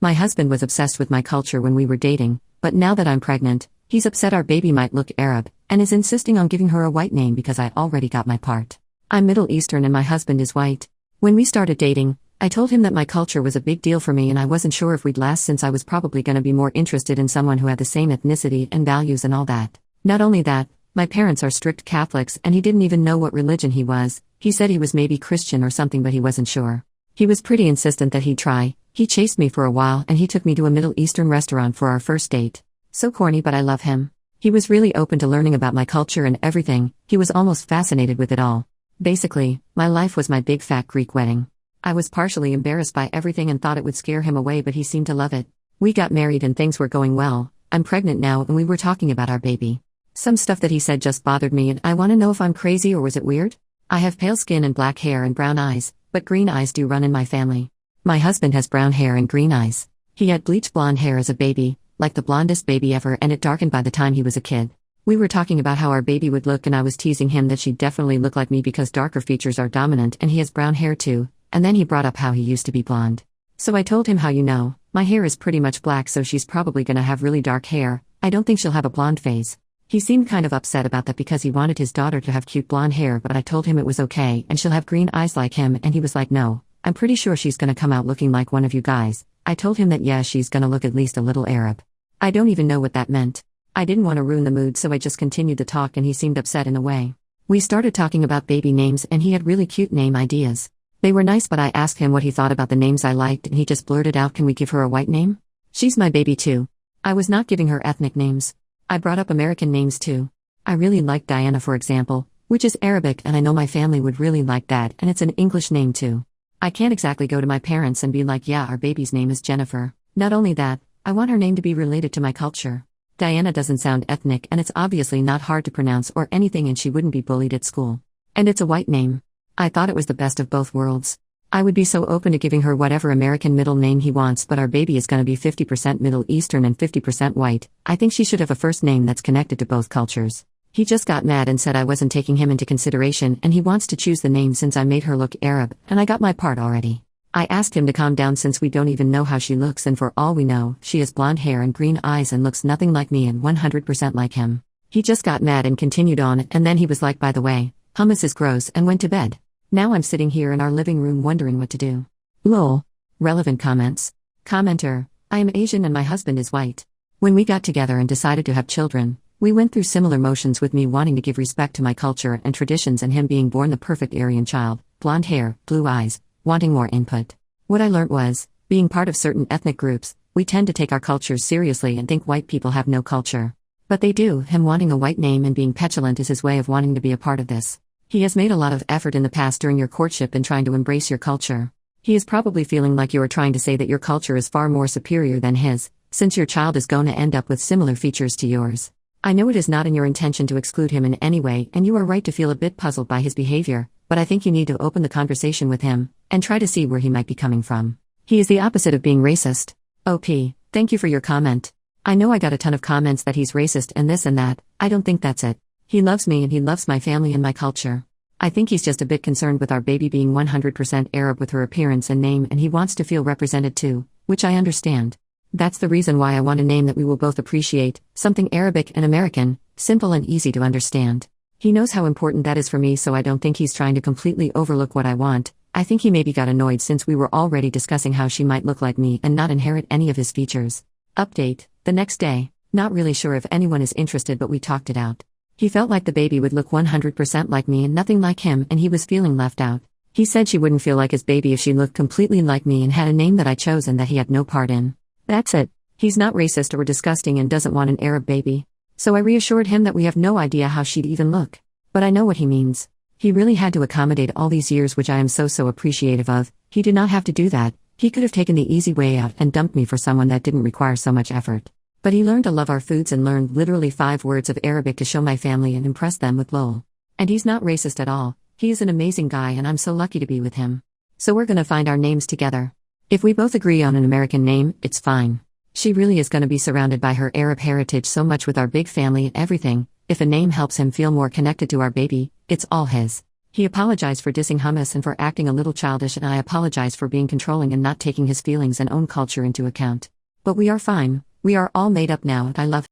My husband was obsessed with my culture when we were dating, but now that I'm pregnant, he's upset our baby might look Arab, and is insisting on giving her a white name because I already got my part. I'm Middle Eastern and my husband is white. When we started dating, I told him that my culture was a big deal for me and I wasn't sure if we'd last since I was probably gonna be more interested in someone who had the same ethnicity and values and all that. Not only that, my parents are strict Catholics and he didn't even know what religion he was. He said he was maybe Christian or something but he wasn't sure. He was pretty insistent that he'd try. He chased me for a while and he took me to a Middle Eastern restaurant for our first date. So corny but I love him. He was really open to learning about my culture and everything. He was almost fascinated with it all. Basically, my life was my big fat Greek wedding. I was partially embarrassed by everything and thought it would scare him away but he seemed to love it. We got married and things were going well. I'm pregnant now and we were talking about our baby. Some stuff that he said just bothered me and I want to know if I'm crazy or was it weird? I have pale skin and black hair and brown eyes, but green eyes do run in my family. My husband has brown hair and green eyes. He had bleached blonde hair as a baby, like the blondest baby ever, and it darkened by the time he was a kid. We were talking about how our baby would look and I was teasing him that she'd definitely look like me because darker features are dominant and he has brown hair too, and then he brought up how he used to be blonde. So I told him how my hair is pretty much black so she's probably gonna have really dark hair, I don't think she'll have a blonde phase. He seemed kind of upset about that because he wanted his daughter to have cute blonde hair but I told him it was okay and she'll have green eyes like him and he was like no, I'm pretty sure she's gonna come out looking like one of you guys. I told him that yeah she's gonna look at least a little Arab. I don't even know what that meant. I didn't want to ruin the mood so I just continued the talk and he seemed upset in a way. We started talking about baby names and he had really cute name ideas. They were nice but I asked him what he thought about the names I liked and he just blurted out, can we give her a white name? She's my baby too. I was not giving her ethnic names. I brought up American names too. I really liked Diana for example, which is Arabic and I know my family would really like that and it's an English name too. I can't exactly go to my parents and be like yeah our baby's name is Jennifer. Not only that, I want her name to be related to my culture. Diana doesn't sound ethnic and it's obviously not hard to pronounce or anything and she wouldn't be bullied at school. And it's a white name. I thought it was the best of both worlds. I would be so open to giving her whatever American middle name he wants but our baby is gonna be 50% Middle Eastern and 50% white. I think she should have a first name that's connected to both cultures. He just got mad and said I wasn't taking him into consideration and he wants to choose the name since I made her look Arab and I got my part already. I asked him to calm down since we don't even know how she looks and for all we know, she has blonde hair and green eyes and looks nothing like me and 100% like him. He just got mad and continued on and then he was like by the way, hummus is gross and went to bed. Now I'm sitting here in our living room wondering what to do. Lol. Relevant comments. Commenter, I am Asian and my husband is white. When we got together and decided to have children, we went through similar motions with me wanting to give respect to my culture and traditions and him being born the perfect Aryan child, blonde hair, blue eyes, wanting more input. What I learnt was, being part of certain ethnic groups, we tend to take our cultures seriously and think white people have no culture. But they do. Him wanting a white name and being petulant is his way of wanting to be a part of this. He has made a lot of effort in the past during your courtship in trying to embrace your culture. He is probably feeling like you are trying to say that your culture is far more superior than his, since your child is going to end up with similar features to yours. I know it is not in your intention to exclude him in any way and you are right to feel a bit puzzled by his behavior, but I think you need to open the conversation with him, and try to see where he might be coming from. He is the opposite of being racist. OP, thank you for your comment. I know I got a ton of comments that he's racist and this and that, I don't think that's it. He loves me and he loves my family and my culture. I think he's just a bit concerned with our baby being 100% Arab with her appearance and name and he wants to feel represented too, which I understand. That's the reason why I want a name that we will both appreciate, something Arabic and American, simple and easy to understand. He knows how important that is for me so I don't think he's trying to completely overlook what I want. I think he maybe got annoyed since we were already discussing how she might look like me and not inherit any of his features. Update, the next day, not really sure if anyone is interested but we talked it out. He felt like the baby would look 100% like me and nothing like him and he was feeling left out. He said she wouldn't feel like his baby if she looked completely like me and had a name that I chose and that he had no part in. That's it. He's not racist or disgusting and doesn't want an Arab baby. So I reassured him that we have no idea how she'd even look. But I know what he means. He really had to accommodate all these years which I am so appreciative of. He did not have to do that. He could have taken the easy way out and dumped me for someone that didn't require so much effort. But he learned to love our foods and learned literally 5 words of Arabic to show my family and impress them with lol. And he's not racist at all. He is an amazing guy and I'm so lucky to be with him. So we're gonna find our names together. If we both agree on an American name, it's fine. She really is gonna be surrounded by her Arab heritage so much with our big family and everything. If a name helps him feel more connected to our baby, it's all his. He apologized for dissing hummus and for acting a little childish, and I apologize for being controlling and not taking his feelings and own culture into account. But we are fine, we are all made up now, and I love